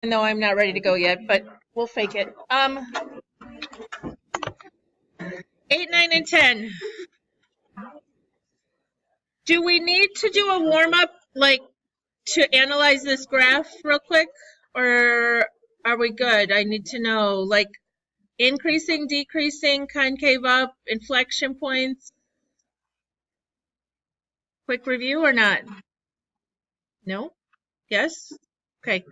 No, I'm not ready to go yet, but we'll fake it. 8, 9, and 10. Do we need to do a warm-up, like, to analyze this graph real quick? Or are we good? I need to know, like, increasing, decreasing, concave up, inflection points. Quick review or not? No? Yes? Okay.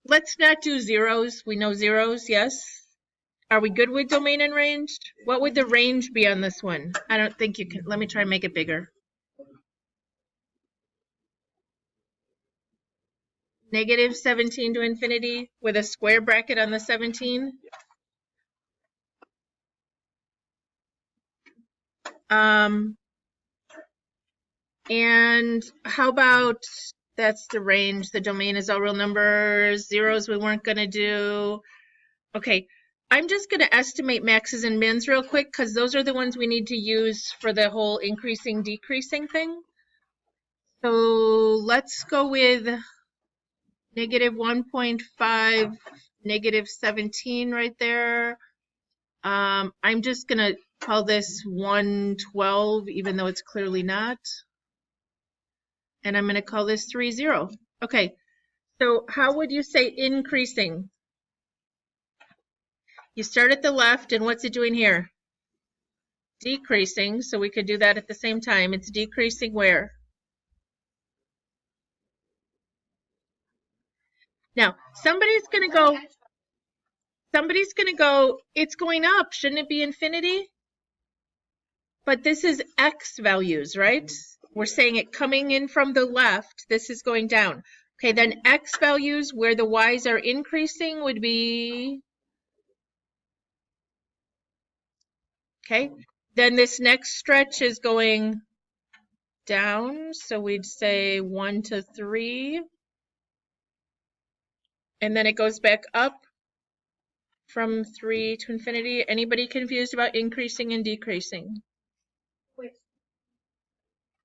Let's not do zeros. We know zeros, yes? Are we good with domain and range? What would the range be on this one? I don't think you can. Let me try and make it bigger. Negative 17 to infinity with a square bracket on the 17. And how about, that's the range. The domain is all real numbers. Zeros we weren't going to do. Okay, I'm just going to estimate maxes and mins real quick because those are the ones we need to use for the whole increasing, decreasing thing. So let's go with negative 1.5, negative 17 right there. I'm just going to call this 112, even though it's clearly not. And I'm going to call this 30. Okay, so how would you say increasing? You start at the left, and what's it doing here? Decreasing, so we could do that at the same time. It's decreasing where? Now, somebody's going to go, it's going up. Shouldn't it be infinity? But this is x values, right? We're saying it coming in from the left. This is going down. Okay, then x values where the y's are increasing would be, okay, then this next stretch is going down. So we'd say 1 to 3. And then it goes back up from 3 to infinity. Anybody confused about increasing and decreasing? Wait.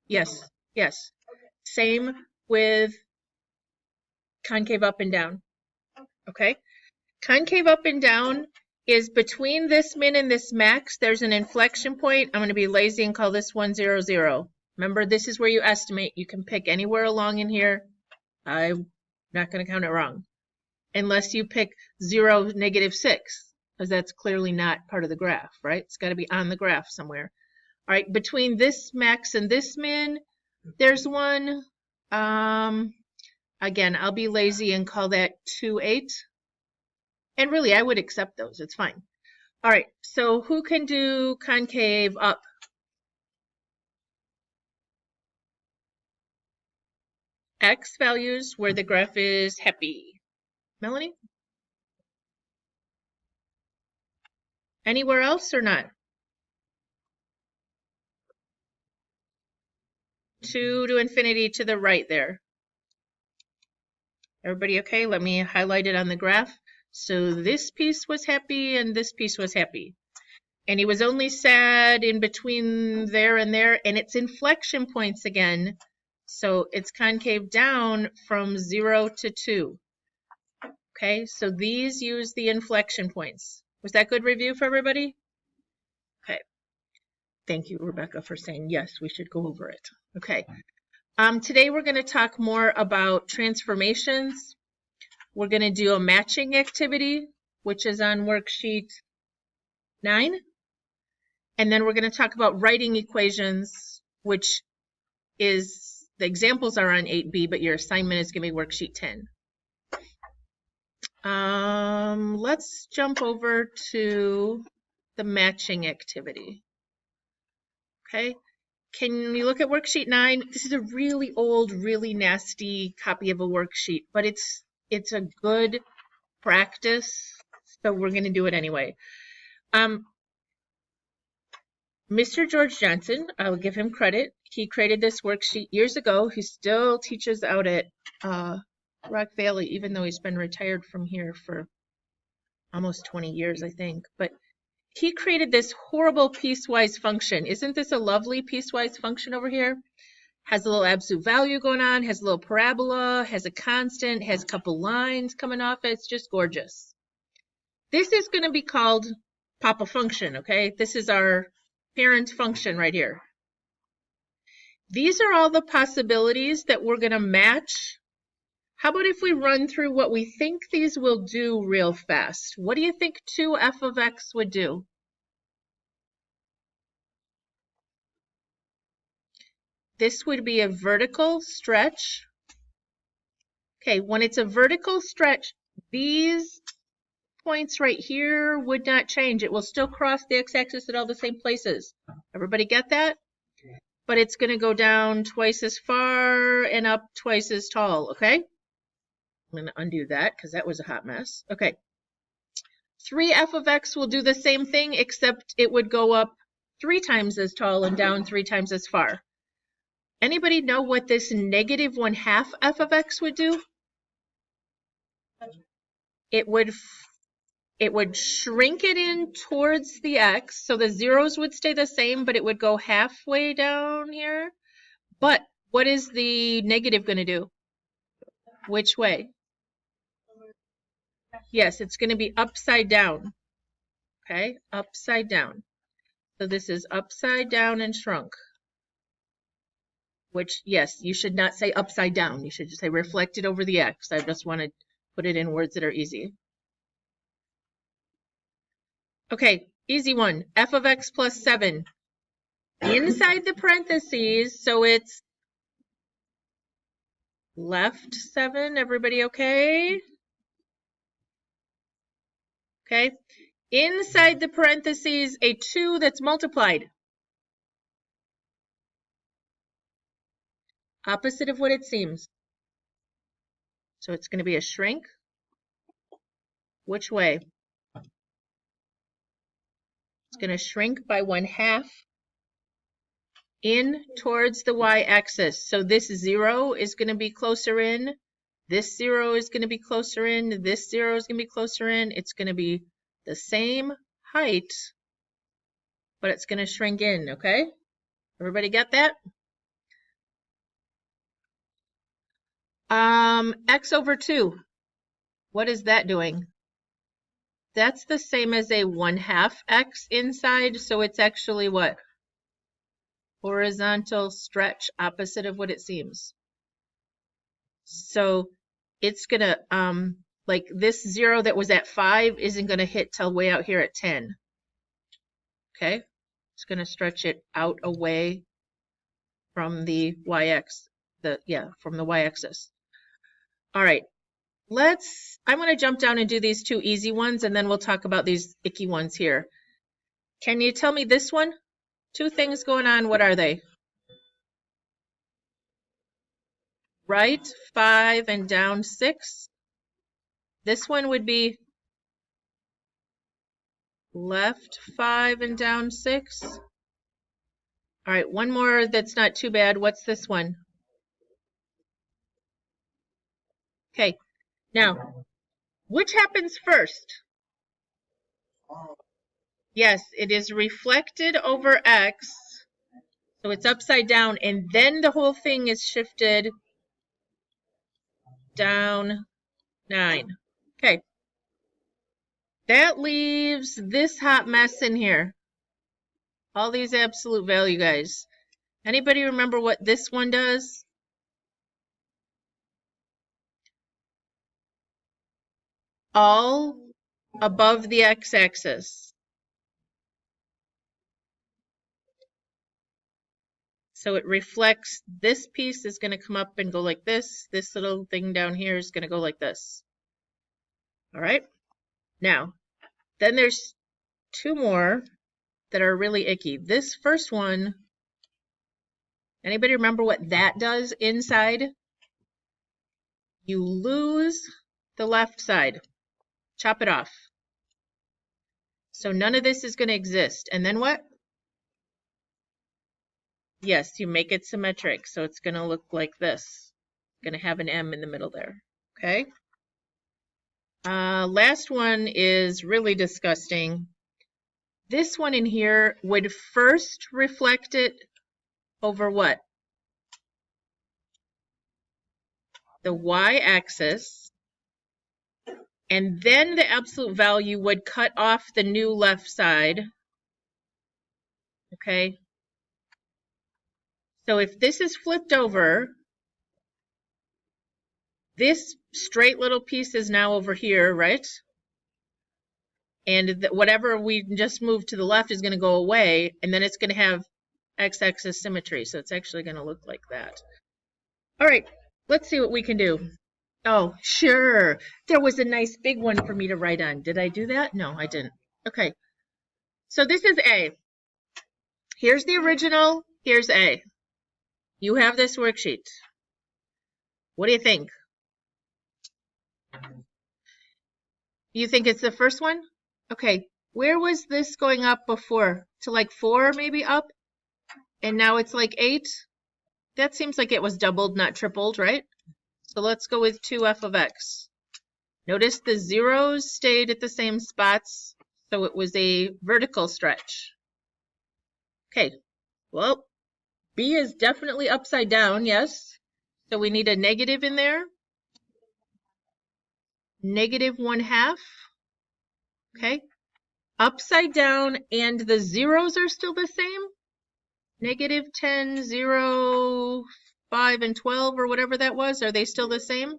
Yes, yes. Okay. Same with concave up and down. Okay? Concave up and down is between this min and this max. There's an inflection point. I'm going to be lazy and call this 1, 0, 0. Remember, this is where you estimate. You can pick anywhere along in here. I'm not going to count it wrong. Unless you pick 0, negative 6, because that's clearly not part of the graph, right? It's got to be on the graph somewhere. All right, between this max and this min, there's one. Again, I'll be lazy and call that 2, 8. And really, I would accept those. It's fine. All right, so who can do concave up? X values where the graph is happy. Melanie? Anywhere else or not? 2 to infinity to the right there. Everybody okay? Let me highlight it on the graph. So this piece was happy and this piece was happy. And he was only sad in between there and there, and it's inflection points again. So it's concave down from 0 to 2. Okay, so these use the inflection points. Was that good review for everybody? Okay. Thank you, Rebecca, for saying yes, we should go over it. Okay. Today we're going to talk more about transformations. We're going to do a matching activity, which is on worksheet 9. And then we're going to talk about writing equations, which is, the examples are on 8B, but your assignment is going to be worksheet 10. Let's jump over to the matching activity. Okay, can you look at worksheet 9? This is a really old, really nasty copy of a worksheet, but it's a good practice, so we're going to do it anyway. Mr. George Johnson, I'll give him credit. He created this worksheet years ago. He still teaches out at Rock Valley, even though he's been retired from here for almost 20 years, I think. But he created this horrible piecewise function. Isn't this a lovely piecewise function over here? Has a little absolute value going on, has a little parabola, has a constant, has a couple lines coming off it. It's just gorgeous. This is going to be called Papa function, okay? This is our parent function right here. These are all the possibilities that we're going to match. How about if we run through what we think these will do real fast? What do you think 2f of x would do? This would be a vertical stretch. Okay, when it's a vertical stretch, these points right here would not change. It will still cross the x-axis at all the same places. Everybody get that? But it's going to go down twice as far and up twice as tall, okay? I'm going to undo that because that was a hot mess. Okay. 3f of x will do the same thing, except it would go up 3 times as tall and down 3 times as far. Anybody know what this negative 1/2 f of x would do? It would shrink it in towards the x, so the zeros would stay the same, but it would go halfway down here. But what is the negative going to do? Which way? Yes, it's going to be upside down. Okay, upside down. So this is upside down and shrunk. Which, yes, you should not say upside down. You should just say reflected over the x. I just want to put it in words that are easy. Okay, easy one. F of x plus 7. Inside the parentheses, so it's left 7. Everybody okay? Okay. Inside the parentheses, a 2 that's multiplied. Opposite of what it seems. So it's going to be a shrink. Which way? It's going to shrink by 1/2 in towards the y-axis. So this 0 is going to be closer in. This 0 is going to be closer in. This 0 is going to be closer in. It's going to be the same height, but it's going to shrink in, okay? Everybody get that? X over 2. What is that doing? That's the same as a 1/2 x inside, so it's actually what? Horizontal stretch, opposite of what it seems. So it's gonna, like this 0 that was at 5 isn't gonna hit till way out here at 10. Okay? It's gonna stretch it out away from the from the y-axis. All right. I'm going to jump down and do these 2 easy ones, and then we'll talk about these icky ones here. Can you tell me this one? 2 things going on. What are they? Right 5 and down 6. This one would be left 5 and down 6. All right, one more that's not too bad. What's this one? Okay, now, which happens first? Yes, it is reflected over x, so it's upside down, and then the whole thing is shifted down 9. Okay. That leaves this hot mess in here. All these absolute value guys. Anybody remember what this one does? All above the x-axis. So it reflects, this piece is going to come up and go like this. This little thing down here is going to go like this. All right. Now, then there's 2 more that are really icky. This first one, anybody remember what that does inside? You lose the left side. Chop it off. So none of this is going to exist. And then what? Yes, you make it symmetric. So it's going to look like this. It's going to have an M in the middle there. Okay. Last one is really disgusting. This one in here would first reflect it over what? the y-axis, and then the absolute value would cut off the new left side. Okay? So if this is flipped over, this straight little piece is now over here, right? And whatever we just moved to the left is going to go away, and then it's going to have x-axis symmetry. So it's actually going to look like that. All right, let's see what we can do. Oh, sure. There was a nice big one for me to write on. Did I do that? No, I didn't. Okay. So this is A. Here's the original. Here's A. You have this worksheet. What do you think? You think it's the first one? Okay. Where was this going up before? To like 4 maybe up? And now it's like 8? That seems like it was doubled, not tripled, right? So let's go with 2f of x. Notice the zeros stayed at the same spots, so it was a vertical stretch. Okay, well, b is definitely upside down, yes. So we need a negative in there. Negative 1/2. Okay. Upside down, and the zeros are still the same. Negative 10, 0, 5, and 12, or whatever that was. Are they still the same?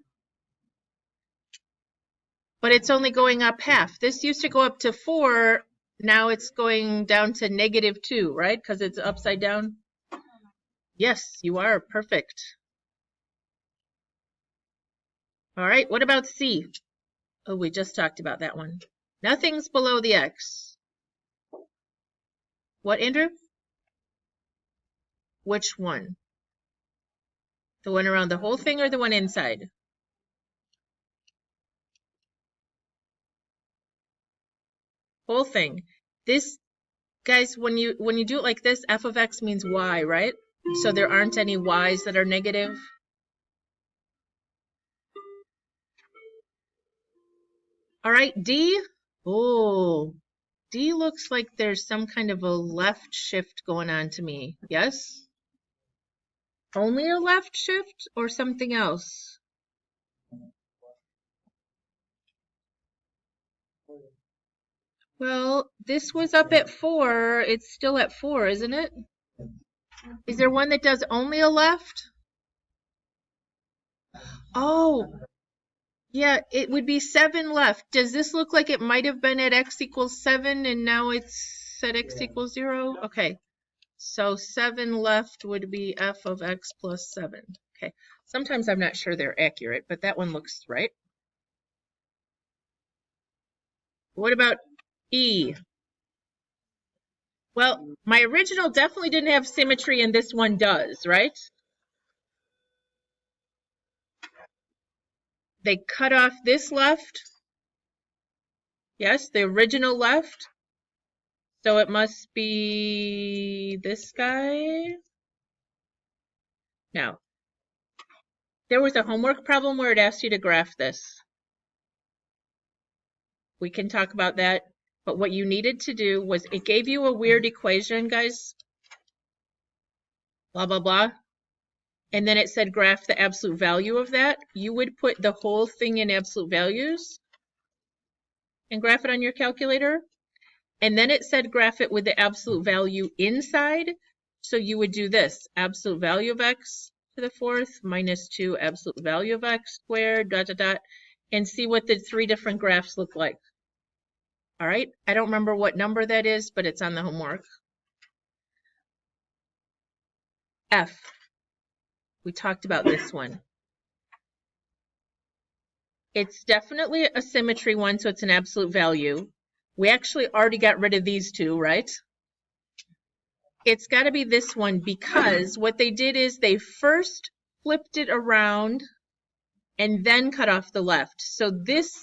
But it's only going up half. This used to go up to 4. Now it's going down to negative 2, right? Because it's upside down. Yes, you are. Perfect. All right, what about C? Oh, we just talked about that one. Nothing's below the x. What, Andrew? Which one? The one around the whole thing or the one inside? Whole thing. This, guys, when you do it like this, f of x means y, right? So there aren't any y's that are negative. All right, D. Oh, D looks like there's some kind of a left shift going on to me. Yes? Only a left shift or something else? Well, this was up at 4. It's still at 4, isn't it? Is there one that does only a left? Oh, yeah, it would be 7 left. Does this look like it might have been at x equals 7 and now it's at x equals 0? Okay, so 7 left would be f of x plus 7. Okay, sometimes I'm not sure they're accurate, but that one looks right. What about E? Well, my original definitely didn't have symmetry and this one does, right? They cut off this left. Yes, the original left. So it must be this guy. Now, there was a homework problem where it asked you to graph this. We can talk about that. But what you needed to do was it gave you a weird equation, guys. Blah, blah, blah. And then it said graph the absolute value of that. You would put the whole thing in absolute values and graph it on your calculator. And then it said graph it with the absolute value inside. So you would do this, absolute value of x to the 4th minus 2 absolute value of x squared, dot, dot, dot, and see what the 3 different graphs look like. All right, I don't remember what number that is, but it's on the homework. F. We talked about this one. It's definitely a symmetry one, so it's an absolute value. We actually already got rid of these two, right? It's got to be this one because what they did is they first flipped it around and then cut off the left. So this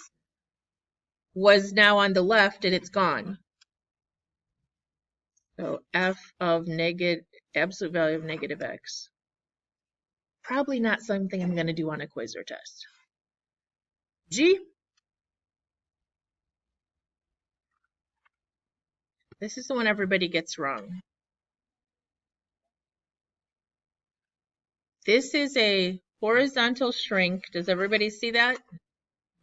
was now on the left and it's gone. So f of absolute value of negative x. Probably not something I'm going to do on a quiz or test. G. This is the one everybody gets wrong. This is a Horizontal shrink. Does everybody see that?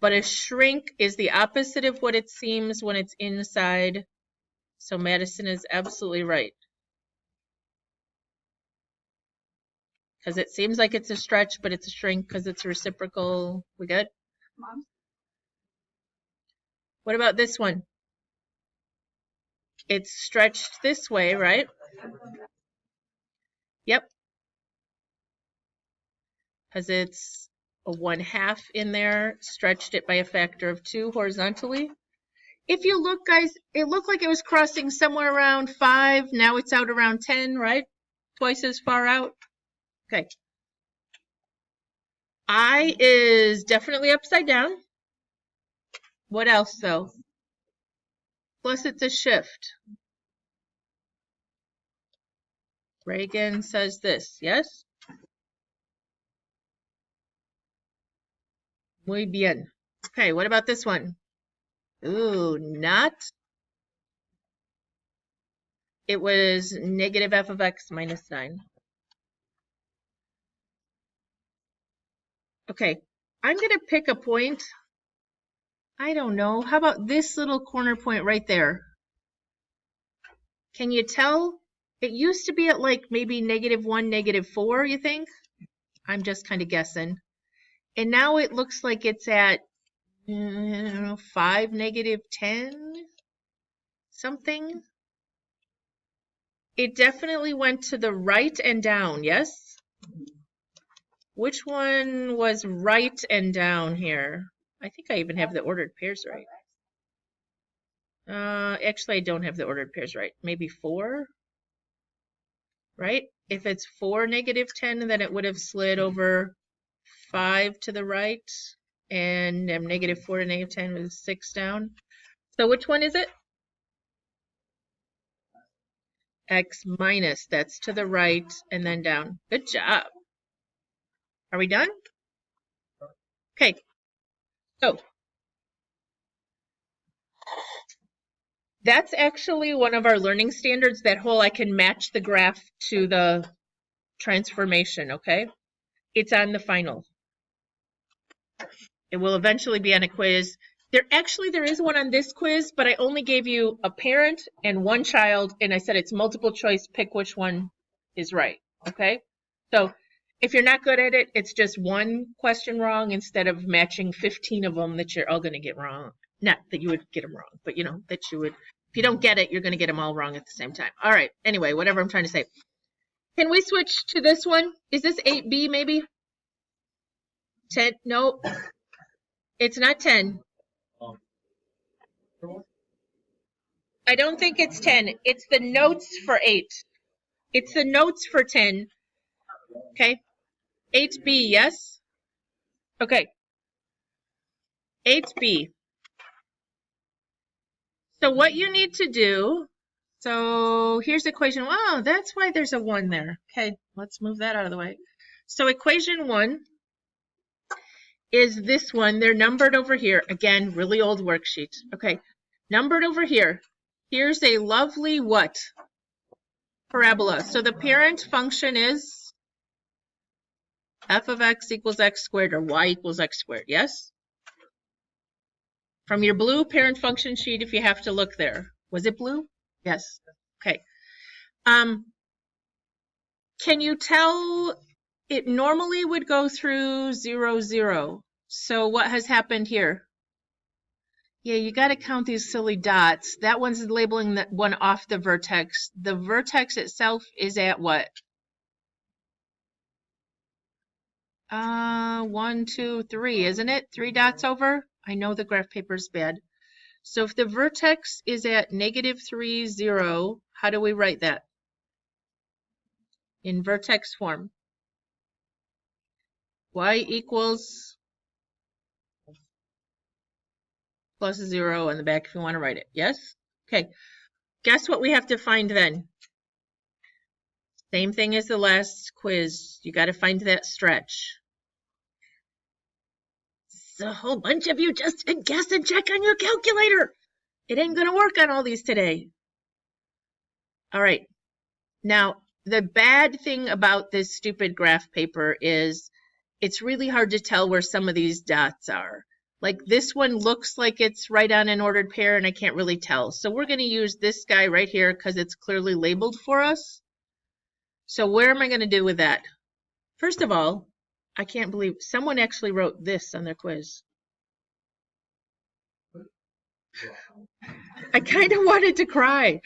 But a shrink is the opposite of what it seems when it's inside. So Madison is absolutely right. Because it seems like it's a stretch, but it's a shrink because it's reciprocal. We good? Mom? What about this one? It's stretched this way, right? Yep. Because it's a 1/2 in there, stretched it by a factor of 2 horizontally. If you look, guys, it looked like it was crossing somewhere around 5. Now it's out around 10, right? Twice as far out. Okay. I is definitely upside down. What else, though? Plus, it's a shift. Reagan says this, yes? Muy bien. Okay, what about this one? Ooh, not. It was negative f of x minus 9. Okay, I'm going to pick a point. I don't know. How about this little corner point right there? Can you tell? It used to be at like maybe -1, -4, you think? I'm just kind of guessing. And now it looks like it's at 5, -10, something. It definitely went to the right and down, yes? Which one was right and down here? I think I even have the ordered pairs right. Actually, I don't have the ordered pairs right. Maybe 4, right? If it's 4, -10, then it would have slid over 5 to the right, and -4 to -10 was 6 down. So which one is it? X minus, that's to the right and then down. Good job. Are we done? Okay. So that's actually one of our learning standards, that whole I can match the graph to the transformation, okay? It's on the final. It will eventually be on a quiz. There is one on this quiz, but I only gave you a parent and one child, and I said it's multiple choice, pick which one is right, okay? So if you're not good at it, it's just one question wrong instead of matching 15 of them that you're all going to get wrong. Not that you would get them wrong, but you know, that you would, if you don't get it, you're going to get them all wrong at the same time. All right, anyway, whatever I'm trying to say. Can we switch to this one? Is this 8B maybe? 10? No, it's not 10. I don't think it's 10. It's the notes for 8. It's the notes for 10. Okay. 8B, yes? Okay. 8B. So what you need to do, so here's equation. Wow, that's why there's a 1 there. Okay, let's move that out of the way. So equation 1 is this one. They're numbered over here. Again, really old worksheet. Okay, numbered over here. Here's a lovely what? Parabola. So the parent function is f of x equals x squared, or y equals x squared, yes? From your blue parent function sheet, if you have to look there. Was it blue? Yes. Okay. Can you tell it normally would go through 0, 0. So what has happened here? Yeah, you got to count these silly dots. That one's labeling that one off the vertex. The vertex itself is at what? 1, 2, 3, isn't it? 3 dots over? I know the graph paper is bad. So if the vertex is at -3, 0, how do we write that? In vertex form. Y equals plus 0 on the back if you want to write it. Yes? Okay. Guess what we have to find then? Same thing as the last quiz. You got to find that stretch. So a whole bunch of you just guess and check on your calculator. It ain't going to work on all these today. All right. Now, the bad thing about this stupid graph paper is it's really hard to tell where some of these dots are. Like this one looks like it's right on an ordered pair and I can't really tell. So we're going to use this guy right here because it's clearly labeled for us. So where am I going to do with that? First of all, I can't believe someone actually wrote this on their quiz. I kind of wanted to cry.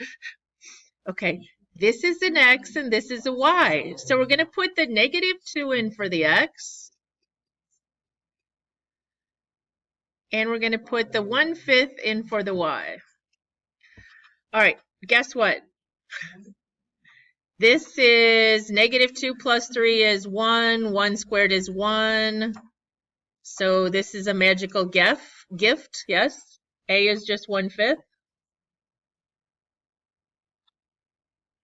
Okay, this is an X and this is a Y. So we're going to put the -2 in for the X. And we're going to put the 1/5 in for the Y. All right, guess what? This is -2 plus 3 is 1. 1 squared is 1. So this is a magical gift, yes. A is just 1/5.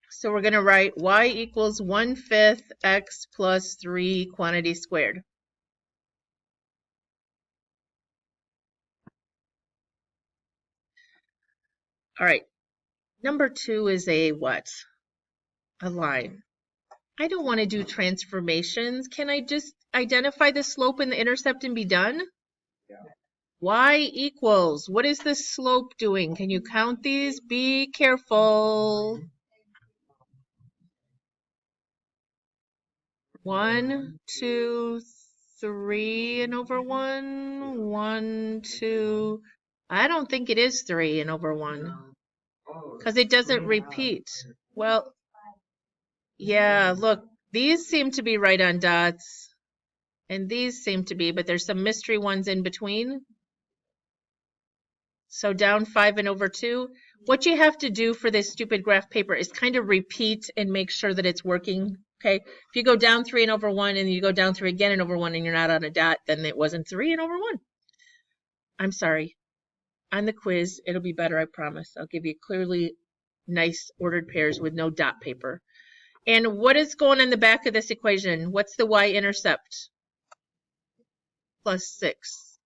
So we're going to write y equals 1/5 x plus 3 quantity squared. All right, number 2 is a what? A line. I don't want to do transformations. Can I just identify the slope and the intercept and be done? Yeah. Y equals, what is the slope doing? Can you count these? Be careful. 1, 2, 3 and over 1. 1, 2. I don't think it is 3 and over 1 because it doesn't repeat. Well, yeah, look, these seem to be right on dots and these seem to be, but there's some mystery ones in between. So down 5 and over 2. What you have to do for this stupid graph paper is kind of repeat and make sure that it's working. Okay, if you go down 3 and over 1 and you go down 3 again and over 1 and you're not on a dot, then it wasn't 3 and over 1. I'm sorry. On the quiz, it'll be better, I promise. I'll give you clearly nice ordered pairs with no dot paper. And what is going on the back of this equation? What's the y-intercept? Plus 6.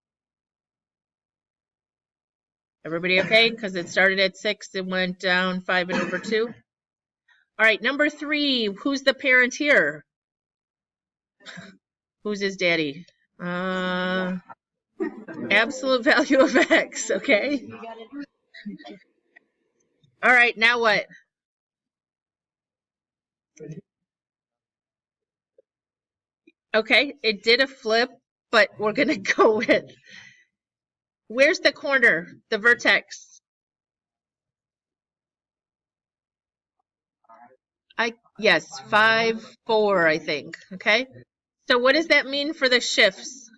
Everybody okay? Because it started at 6 and went down 5 and over 2. All right, number 3, who's the parent here? Who's his daddy? Absolute value of x, okay? All right, now what? Okay, it did a flip, but we're going to go with, where's the corner, the vertex? Yes, 5, 4, I think, okay? So what does that mean for the shifts?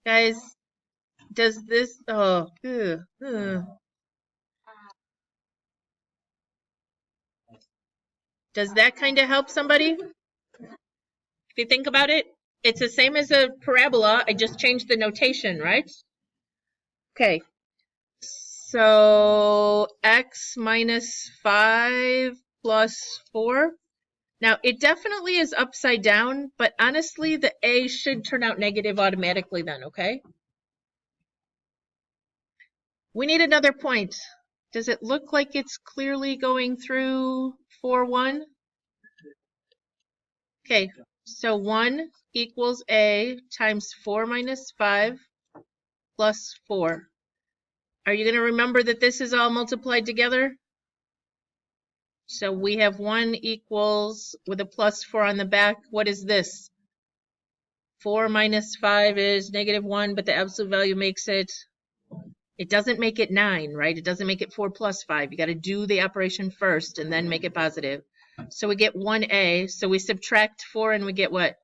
Guys, does this, does that kind of help somebody? If you think about it, it's the same as a parabola. I just changed the notation, right? Okay. So x minus 5 plus 4. Now, it definitely is upside down, but honestly, the a should turn out negative automatically then, okay? We need another point. Does it look like it's clearly going through 4, 1? Okay, so 1 equals a times 4 minus 5 plus 4. Are you going to remember that this is all multiplied together? So we have 1 equals, with a plus 4 on the back, what is this? 4 minus 5 is -1, but the absolute value makes it, it doesn't make it 9, right? It doesn't make it 4 plus 5. You got to do the operation first and then make it positive. So we get 1a, so we subtract 4 and we get what?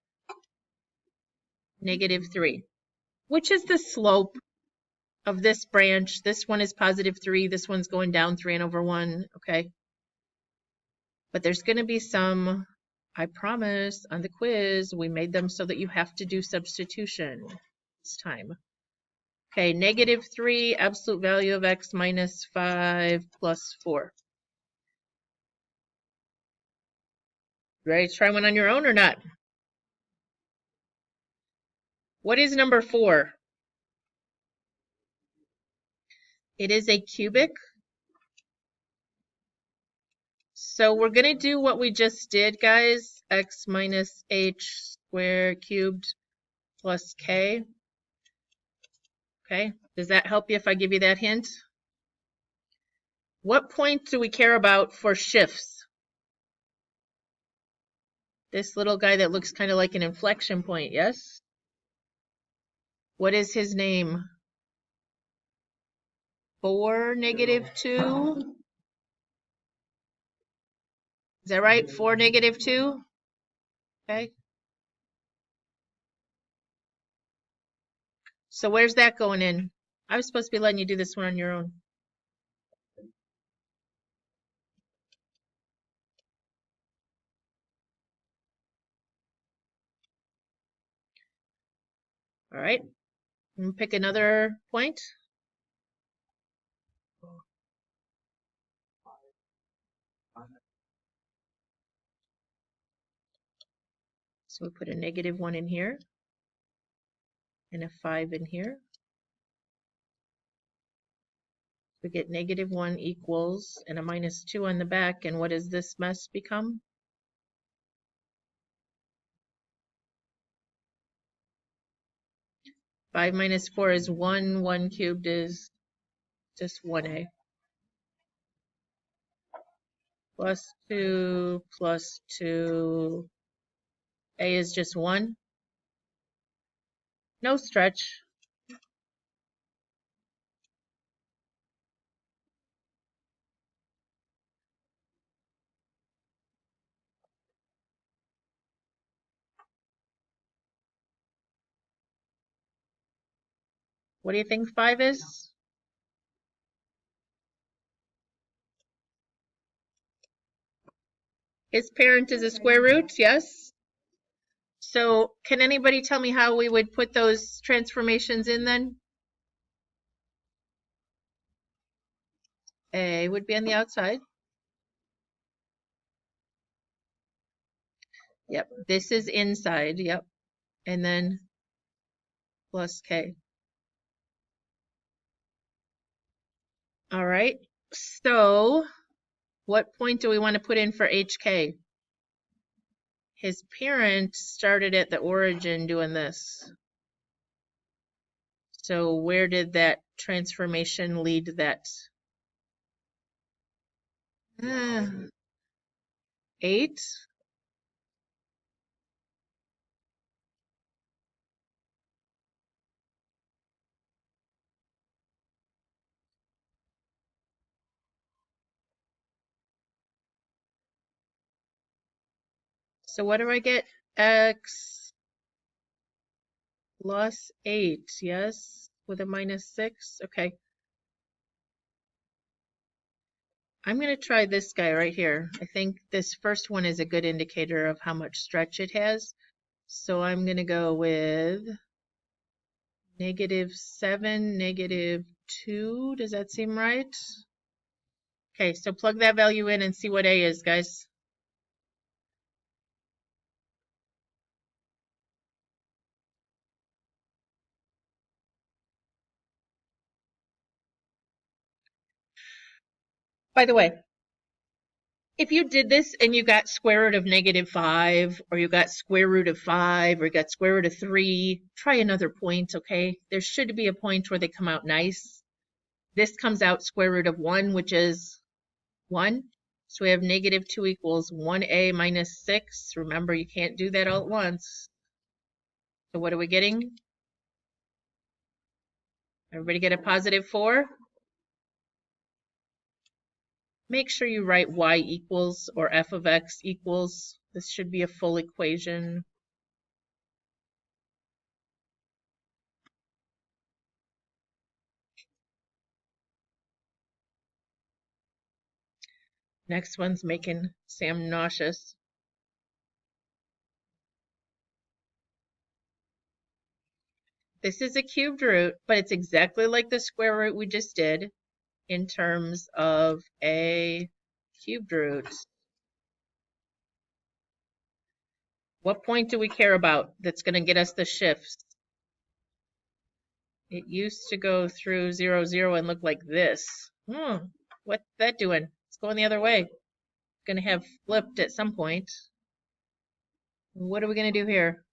-3. Which is the slope of this branch? This one is +3, this one's going down 3 and over 1, okay? But there's going to be some, I promise, on the quiz, we made them so that you have to do substitution this time. Okay, -3, absolute value of x minus 5 plus 4. Ready to try one on your own or not? What is number 4? It is a cubic. So we're going to do what we just did, guys. X minus h squared cubed plus k. Okay, does that help you if I give you that hint? What point do we care about for shifts? This little guy that looks kind of like an inflection point, yes? What is his name? 4, -2? Is that right? 4, -2? Okay. So where's that going in? I was supposed to be letting you do this one on your own. All right. I'm gonna pick another point. So we put a -1 in here and a 5 in here. We get -1 equals and a -2 on the back. And what does this mess become? Five minus 4 is 1. 1 cubed is just 1a. Plus 2 plus 2. A is just 1. No stretch. What do you think 5 is? His parent is a square root, yes? So can anybody tell me how we would put those transformations in then? A would be on the outside. Yep, this is inside, yep. And then plus k. All right, so what point do we want to put in for hk? His parent started at the origin doing this. So where did that transformation lead that? 8. So what do I get? X plus 8, yes, with a -6. Okay. I'm going to try this guy right here. I think this first one is a good indicator of how much stretch it has. So I'm going to go with -7, -2. Does that seem right? Okay, so plug that value in and see what A is, guys. By the way, if you did this and you got square root of -5, or you got square root of 5, or you got square root of 3, try another point, okay? There should be a point where they come out nice. This comes out square root of 1, which is 1. So we have -2 equals 1a minus 6. Remember, you can't do that all at once. So what are we getting? Everybody get a +4? Make sure you write y equals or f of x equals. This should be a full equation. Next one's making Sam nauseous. This is a cubed root, but it's exactly like the square root we just did in terms of a cubed root. What point do we care about that's going to get us the shifts? It used to go through 0, 0 and look like this. What's that doing? It's going the other way. It's going to have flipped at some point. What are we going to do here?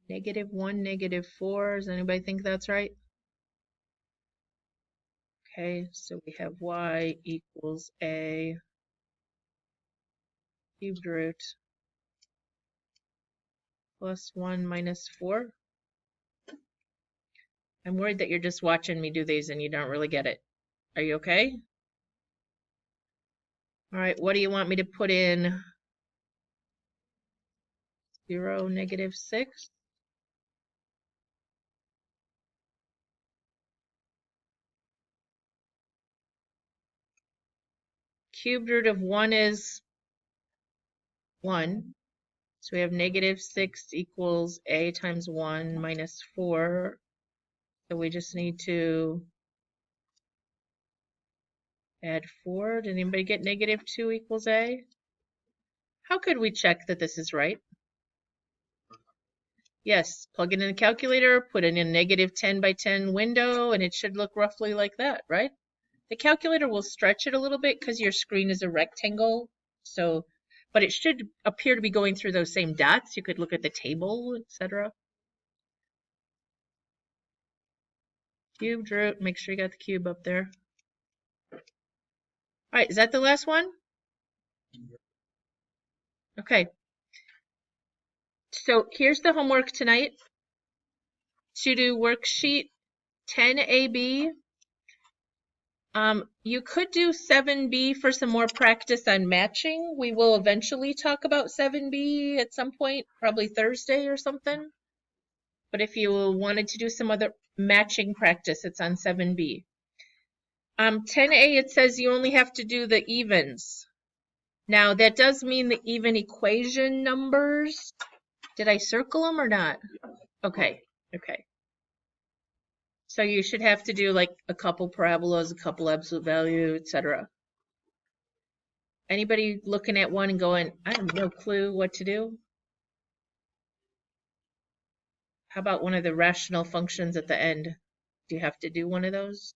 -1, -4. Does anybody think that's right? Okay, so we have y equals a cubed root plus 1 minus 4. I'm worried that you're just watching me do these and you don't really get it. Are you okay? All right, what do you want me to put in? 0, -6. Cubed root of 1 is 1. So we have -6 equals a times 1 minus 4. So we just need to add 4. Did anybody get -2 equals a? How could we check that this is right? Yes, plug it in the calculator, put it in a -10 by 10 window, and it should look roughly like that, right? The calculator will stretch it a little bit because your screen is a rectangle, so, but it should appear to be going through those same dots. You could look at the table, etc. Cubed root, make sure you got the cube up there. All right, is that the last one? Okay. So here's the homework tonight. To do worksheet 10AB. You could do 7B for some more practice on matching. We will eventually talk about 7B at some point, probably Thursday or something. But if you wanted to do some other matching practice, it's on 7B. 10A, it says you only have to do the evens. Now, that does mean the even equation numbers. Did I circle them or not? Okay, okay. So you should have to do like a couple parabolas, a couple absolute value, etc. Anybody looking at one and going, I have no clue what to do? How about one of the rational functions at the end? Do you have to do one of those?